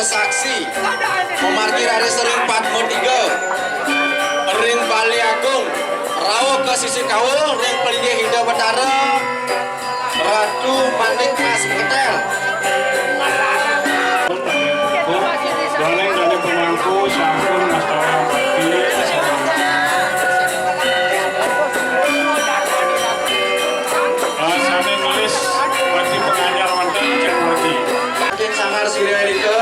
Saksi memarkir hari sering 43 ring Bali Agung rawuh ke sisi kaul ring Pelinggih Hinda Betara Ratu Manik As Ketel Daleng dari pemangku sampun nastara pilih sane nulis bagi penganyar wonten Cenwati King Sangar Sirerike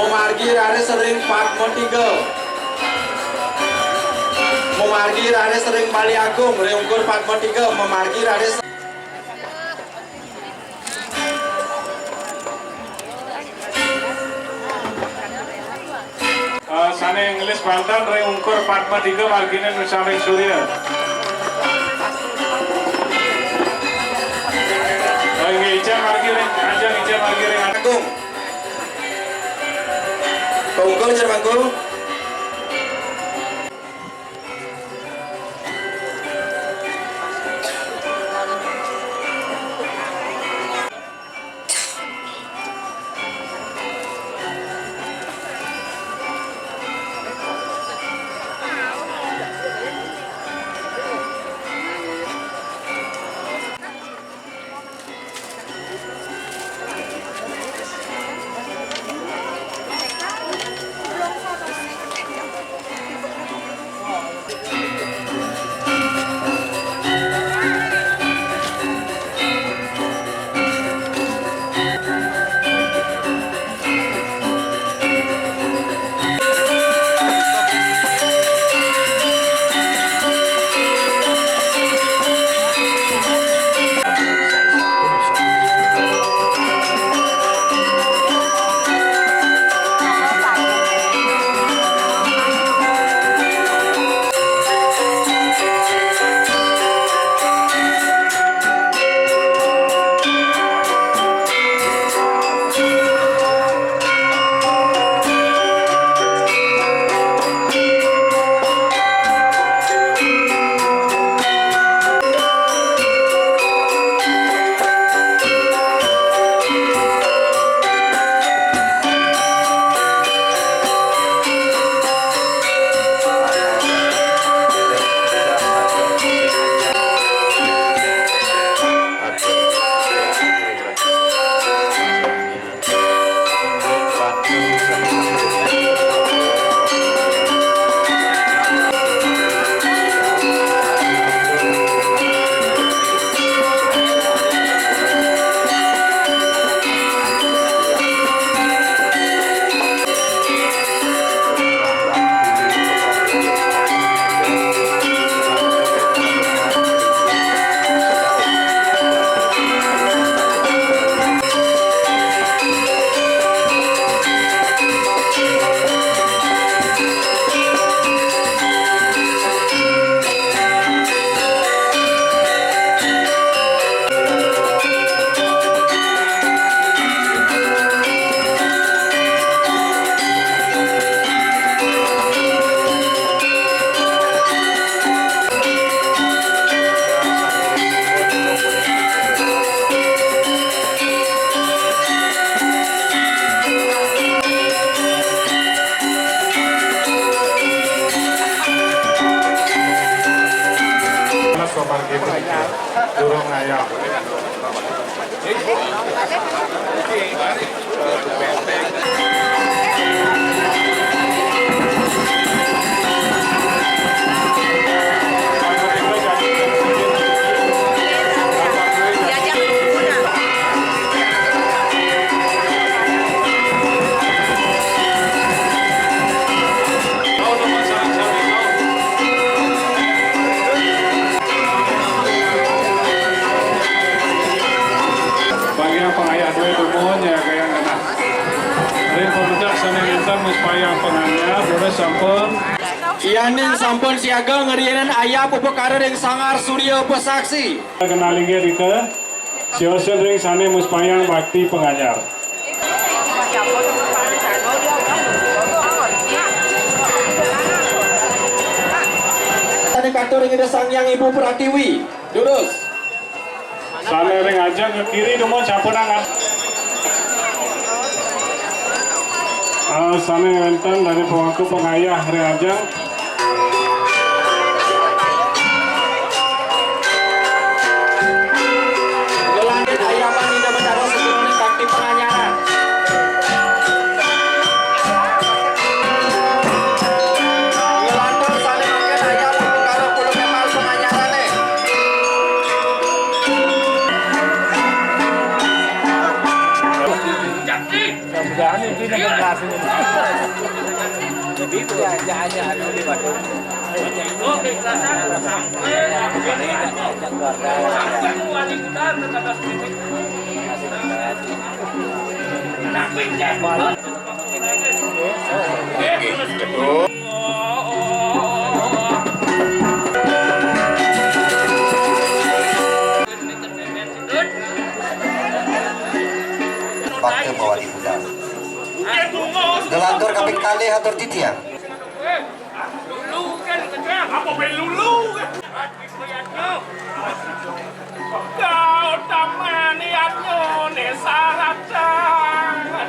memarkir hari sering 43 memarkir hari sering Bali Agung ring ukur 43 memarkir hari sane Inggris Banten ring ukur 43 margine Nusaring Surya Ijen margir ring Ajang Ijen margir ring Agung Kongkong Jermangku Bagian pengayah dua tumohon ya kayang kena. Rin pemuda sana intan muspayang penganyar boleh sampun. Ianin sampun siaga ngerianan ayah pupukara yang sangar surya pesaksi. Kenali Rika, siosen ring sana muspayang bakti penganyar. Tadi kantor yang sang yang Ibu Pratiwi, lurus. Sana ring aja ke kiri tumohon sampun angan. Sana intan dari pemangku pengayah ring aja. Gelandit ayah Panida Betara sebelum bakti penganyaran. Ngelantur sana makan ayah pupukara pulau kemal penganyaran eh. Mudah-mudahan itu yang berhasil. Jadi aja di Bandung. Bakti mawali budal. Gelantur kaping kali hatur titiang. Kau tamaniannya nesarata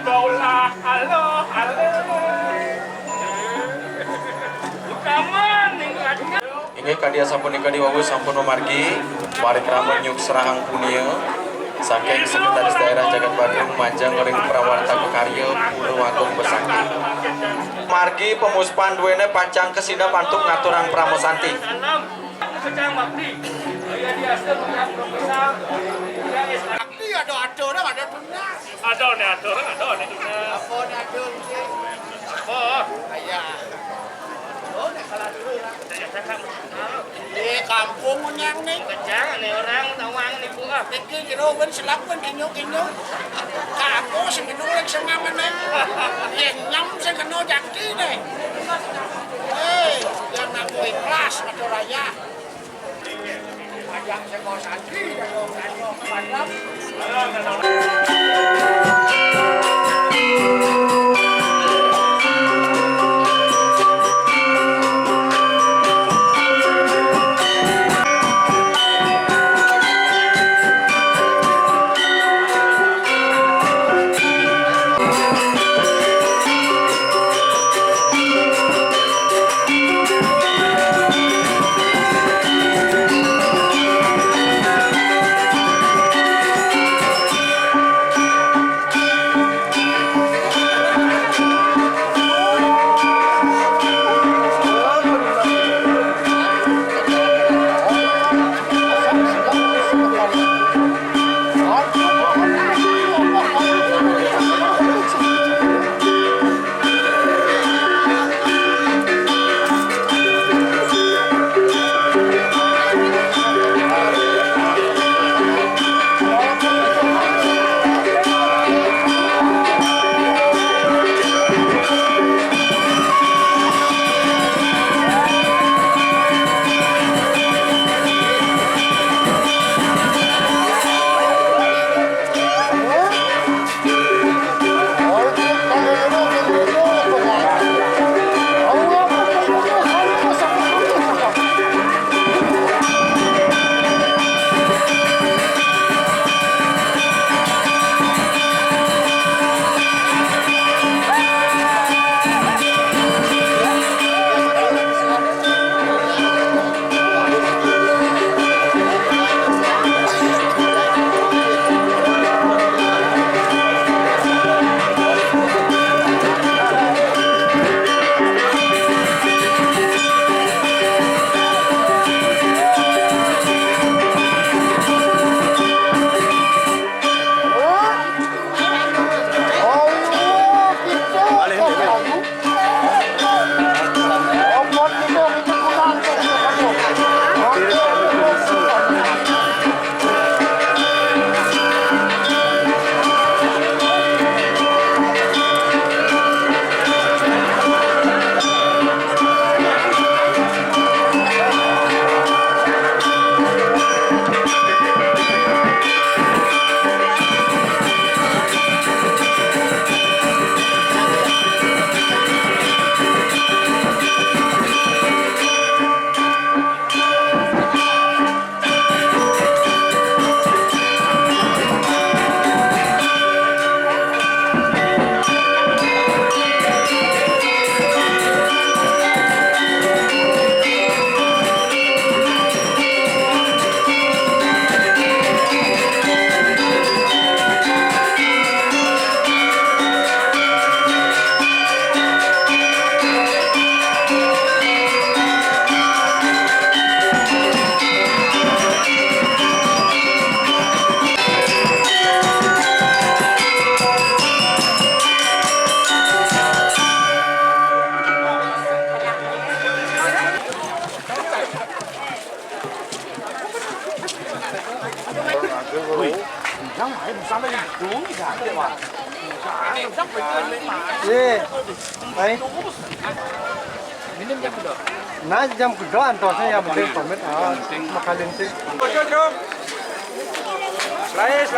dola halo halo Inggih kadia sampun ika diwawu sampun memargi mari keramun nyuk serahang punia saking sekretaris daerah Jagat Badung Manjang ring prawarta karya Purwagung Besakti. Margi pemuspan duwene pancang kesina pantuk ngaturang pramosanti. Kecang bakti ya dia punya profesor bakti ada tunas ada nih tunas apa ayah di kampung yang nih kecang nih orang tawang nih bunga pikir kira wen selap wen kinyo kamu segitu yang semangat nih yang nyam segeno jaki nih yang aku ikhlas atau raya ajak sego santri Đấy. Nah, jam kedua antosnya yang penting pamit makalin sih. Slice.